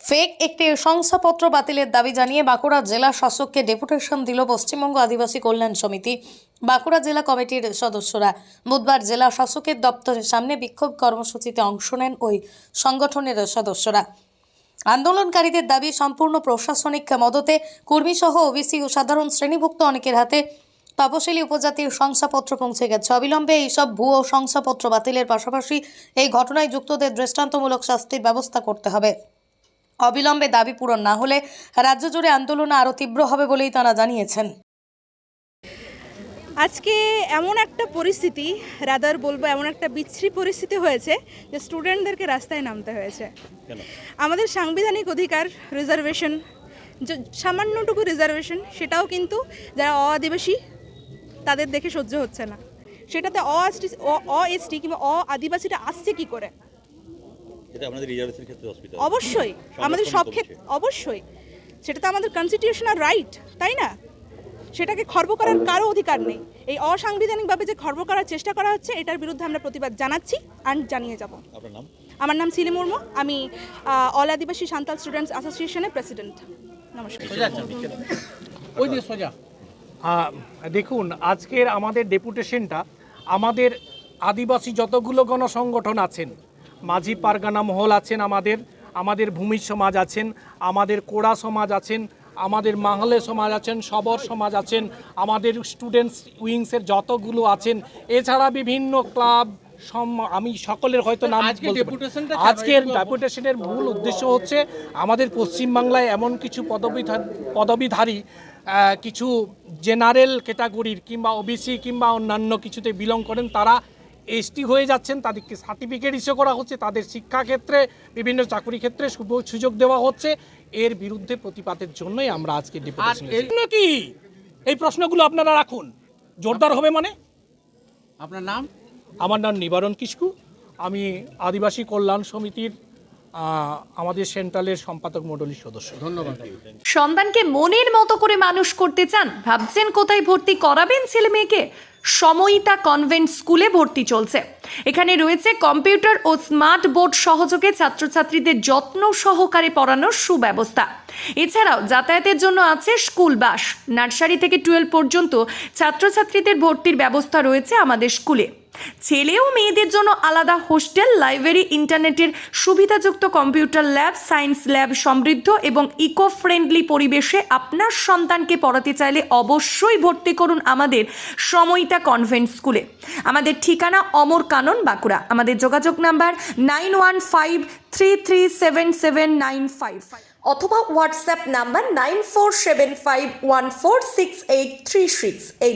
Fake একটি শংসাপত্র বাতিলের দাবি জানিয়ে বাঁকুড়া জেলা শাসককে ডেপুটেশন দিল পশ্চিমবঙ্গ আদিবাসী কল্যাণ সমিতি। বাঁকুড়া জেলা কমিটির সদস্যরা বুধবার জেলা শাসকের দপ্তরের সামনে বিক্ষোভ কর্মসূচিতে অংশ নেন ওই সংগঠনের সদস্যরা। আন্দোলনকারীদের দাবি সম্পূর্ণ প্রশাসনিক মদতে কর্মীসহ ওবিসি ও সাধারণ শ্রেণীভুক্ত অনেকের হাতে তপশিলি উপজাতির শংসাপত্র পৌঁছে গেছে। অবিলম্বে এইসব ভুয়ো শংসাপত্র বাতিলের পাশাপাশি এই ঘটনায় যুক্তদের দৃষ্টান্তমূলক শাস্তির ব্যবস্থা করতে হবে। অবিলম্বে দাবি পূরণ না হলে রাজ্য জুড়ে আন্দোলন আরও তীব্র হবে বলেই তারা জানিয়েছেন। আজকে এমন একটা পরিস্থিতি, রাদার বলবো এমন একটা বিচ্ছিরি পরিস্থিতি হয়েছে যে স্টুডেন্টদেরকে রাস্তায় নামতে হয়েছে। আমাদের সাংবিধানিক অধিকার রিজার্ভেশন, সামান্যটুকু রিজার্ভেশন, সেটাও কিন্তু যারা আদিবাসী তাদের দেখে সহ্য হচ্ছে না। সেটাতে এসটি কিংবা আদিবাসীরা আসছে কি করে? অবশ্যই আমাদের সব ক্ষেত্রে অবশ্যই সেটা তো আমাদের কনস্টিটিউশনাল রাইট, তাই না? সেটাকে খর্ব করার কারো অধিকার নেই। এই অসাংবিধানিকভাবে যে খর্ব করার চেষ্টা করা হচ্ছে, এটার বিরুদ্ধে আমরা প্রতিবাদ জানাচ্ছি আর জানিয়ে যাব। আমার নাম সিলি মুর্মু, আমি অল আদিবাসী সাঁওতাল স্টুডেন্টস অ্যাসোসিয়েশনের প্রেসিডেন্ট। নমস্কার। দেখুন, আজকের আমাদের ডেপুটেশনটা আমাদের আদিবাসী যতগুলো গণসংগঠন আছেন, মাঝি পারগানা মহল আছেন, আমাদের ভূমি সমাজ আছেন, আমাদের কোড়া সমাজ আছেন, আমাদের মাহলে সমাজ আছেন, সবর সমাজ আছেন, আমাদের স্টুডেন্টস উইংসের যতগুলো আছেন, এছাড়া বিভিন্ন ক্লাব, আমি সকলের হয়তো নাম বলতে পারি। আজকের ডেপুটেশনের মূল উদ্দেশ্য হচ্ছে আমাদের পশ্চিমবাংলায় এমন কিছু পদবীধারী কিছু জেনারেল ক্যাটাগরির কিংবা ওবিসি কিংবা অন্যান্য কিছুতে বিলং করেন, তারা এসটি হয়ে যাচ্ছেন, তাদেরকে সার্টিফিকেট ইস্যু করা হচ্ছে, তাদের শিক্ষাক্ষেত্রে বিভিন্ন চাকরি ক্ষেত্রে সুযোগ দেওয়া হচ্ছে। এর বিরুদ্ধে প্রতিবাদের জন্যই আমরা আজকে ডেপুটেশন। কি এই প্রশ্নগুলো আপনারা রাখুন, জোরদার হবে। মানে আপনার নাম? আমার নাম নিবারণ কিস্কু, আমি আদিবাসী কল্যাণ সমিতির আমাদের সেন্ট্রালের সম্পাদক মণ্ডলীর সদস্য। ধন্যবাদ। সন্তানকে মনের মতো করে মানুষ করতে চান? ভাবছেন কোথায় ভর্তি করাবেন ছেলে মেয়েকে? সময়িতা কনভেন্ট স্কুলে ভর্তি চলছে। এখানে রয়েছে কম্পিউটার ও স্মার্ট বোর্ড সহযোগে ছাত্রছাত্রীদের যত্ন সহকারে পড়ানোর সুব্যবস্থা। এছাড়াও যাতায়াতের জন্য আছে স্কুল বাস। নার্সারি থেকে 12 পর্যন্ত ছাত্রছাত্রীদের ভর্তির ব্যবস্থা রয়েছে আমাদের স্কুলে। ছেলে ও মেয়েদের জন্য আলাদা হোস্টেল, লাইব্রেরি, ইন্টারনেটের সুবিধাযুক্ত কম্পিউটার ল্যাব, সায়েন্স ল্যাব সমৃদ্ধ এবং ইকো ফ্রেন্ডলি পরিবেশে আপনার সন্তানকে পড়াতে চাইলে অবশ্যই ভর্তি করুন আমাদের সময়িতা কনভেন্ট স্কুলে। আমাদের ঠিকানা অমর কানন, বাঁকুড়া। আমাদের যোগাযোগ নাম্বার 9153377955 অথবা হোয়াটসঅ্যাপ নাম্বার 9475146836। এই